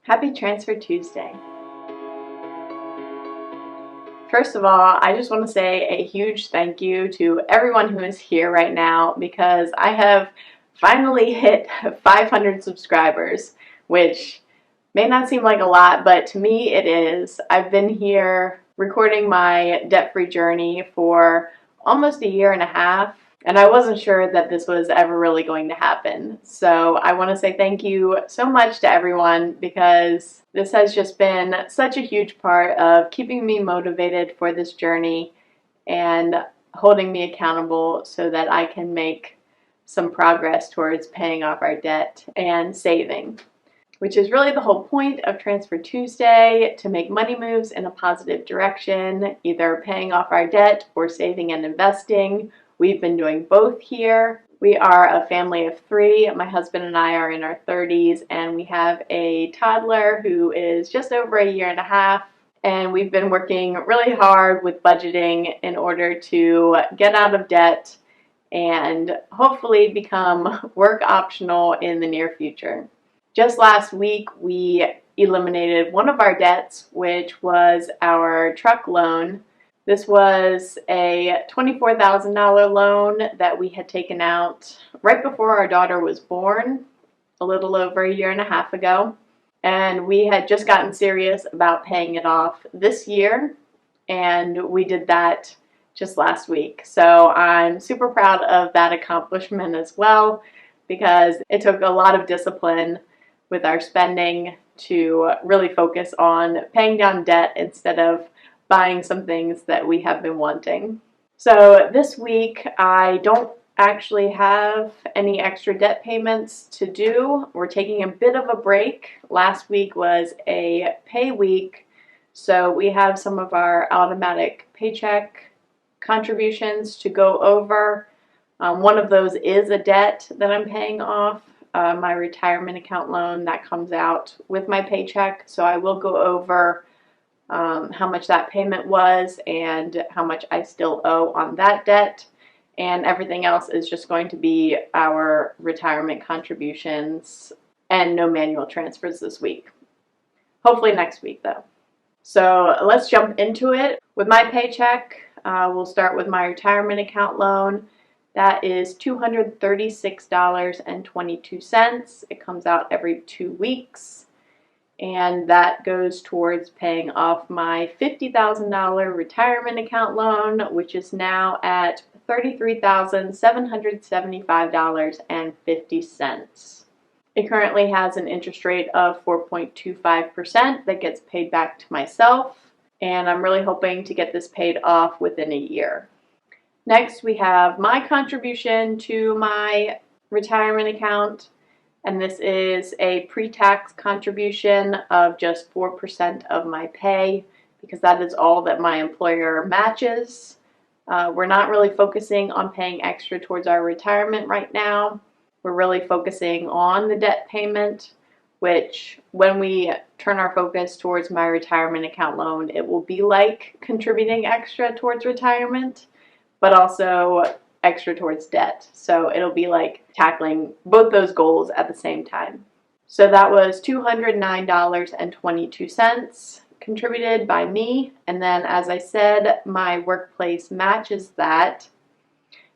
Happy Transfer Tuesday. First of all, I just want to say a huge thank you to everyone who is here right now because I have finally hit 500 subscribers, which may not seem like a lot, but to me it is. I've been here recording my debt-free journey for almost a year and a half, and I wasn't sure that this was ever really going to happen. So I want to say thank you so much to everyone because this has just been such a huge part of keeping me motivated for this journey and holding me accountable so that I can make some progress towards paying off our debt and saving, which is really the whole point of Transfer Tuesday, to make money moves in a positive direction, either paying off our debt or saving and investing. We've been doing both here. We are a family of 3. My husband and I are in our 30s, and we have a toddler who is just over a year and a half. And we've been working really hard with budgeting in order to get out of debt and hopefully become work optional in the near future. Just last week, we eliminated one of our debts, which was our truck loan. This was a $24,000 loan that we had taken out right before our daughter was born, a little over a year and a half ago. And we had just gotten serious about paying it off this year, and we did that just last week. So I'm super proud of that accomplishment as well, because it took a lot of discipline with our spending to really focus on paying down debt instead of buying some things that we have been wanting. So this week I don't actually have any extra debt payments to do. We're taking a bit of a break. Last week was a pay week, so we have some of our automatic paycheck contributions to go over. One of those is a debt that I'm paying off, my retirement account loan that comes out with my paycheck, so I will go over how much that payment was and how much I still owe on that debt, and everything else is just going to be our retirement contributions and no manual transfers this week. Hopefully next week though. So let's jump into it. With my paycheck, we'll start with my retirement account loan. That is $236.22. It comes out every 2 weeks. And that goes towards paying off my $50,000 retirement account loan, which is now at $33,775.50. It currently has an interest rate of 4.25% that gets paid back to myself, and I'm really hoping to get this paid off within a year. Next, we have my contribution to my retirement account. And this is a pre-tax contribution of just 4% of my pay, because that is all that my employer matches. We're not really focusing on paying extra towards our retirement right now. We're really focusing on the debt payment, which when we turn our focus towards my retirement account loan, it will be like contributing extra towards retirement, but also extra towards debt. So it'll be like tackling both those goals at the same time. So that was $209.22 contributed by me. And then, as I said, my workplace matches that.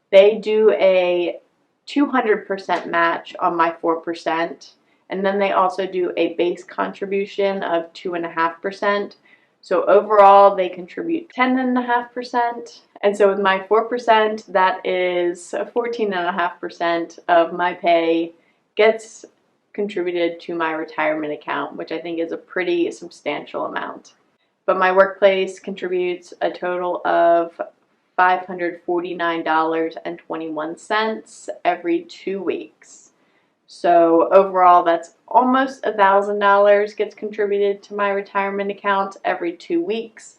They do a 200% match on my 4%. And then they also do a base contribution of 2.5%. So overall, they contribute 10.5%. And so with my 4%, that is 14.5% of my pay gets contributed to my retirement account, which I think is a pretty substantial amount. But my workplace contributes a total of $549.21 every 2 weeks. So overall, that's almost $1,000 gets contributed to my retirement account every 2 weeks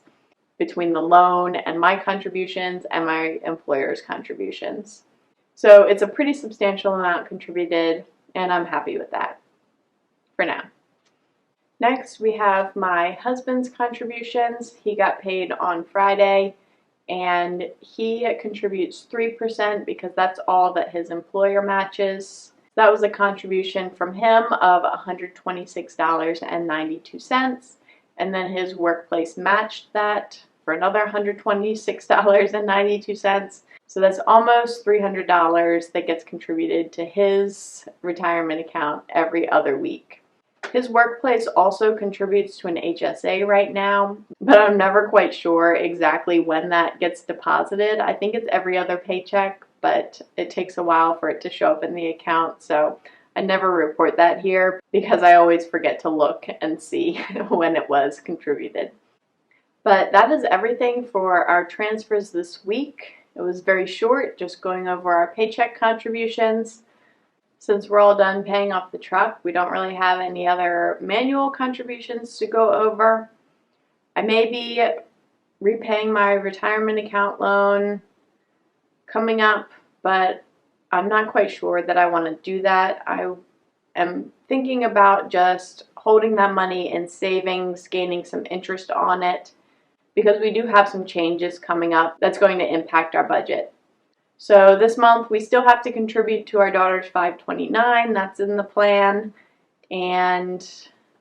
between the loan and my contributions and my employer's contributions. So it's a pretty substantial amount contributed, and I'm happy with that for now. Next, we have my husband's contributions. He got paid on Friday, and he contributes 3% because that's all that his employer matches. That was a contribution from him of $126.92, and then his workplace matched that for another $126.92. So that's almost $300 that gets contributed to his retirement account every other week. His workplace also contributes to an HSA right now, but I'm never quite sure exactly when that gets deposited. I think it's every other paycheck, but it takes a while for it to show up in the account, so I never report that here because I always forget to look and see when it was contributed. But that is everything for our transfers this week. It was very short, just going over our paycheck contributions. Since we're all done paying off the truck, we don't really have any other manual contributions to go over. I may be repaying my retirement account loan coming up, but I'm not quite sure that I want to do that. I am thinking about just holding that money in savings, gaining some interest on it, because we do have some changes coming up that's going to impact our budget. So this month we still have to contribute to our daughter's 529. That's in the plan, and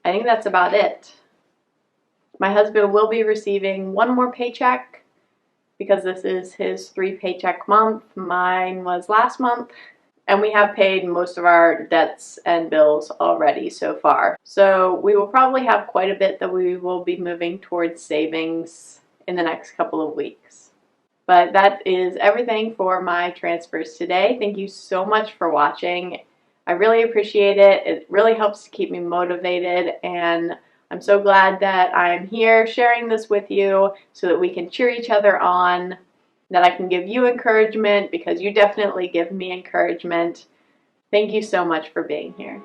I think that's about it. My husband will be receiving one more paycheck because this is his 3-paycheck month. Mine was last month, and we have paid most of our debts and bills already so far. So we will probably have quite a bit that we will be moving towards savings in the next couple of weeks. But that is everything for my transfers today. Thank you so much for watching. I really appreciate it. It really helps to keep me motivated, and I'm so glad that I'm here sharing this with you so that we can cheer each other on, that I can give you encouragement because you definitely give me encouragement. Thank you so much for being here.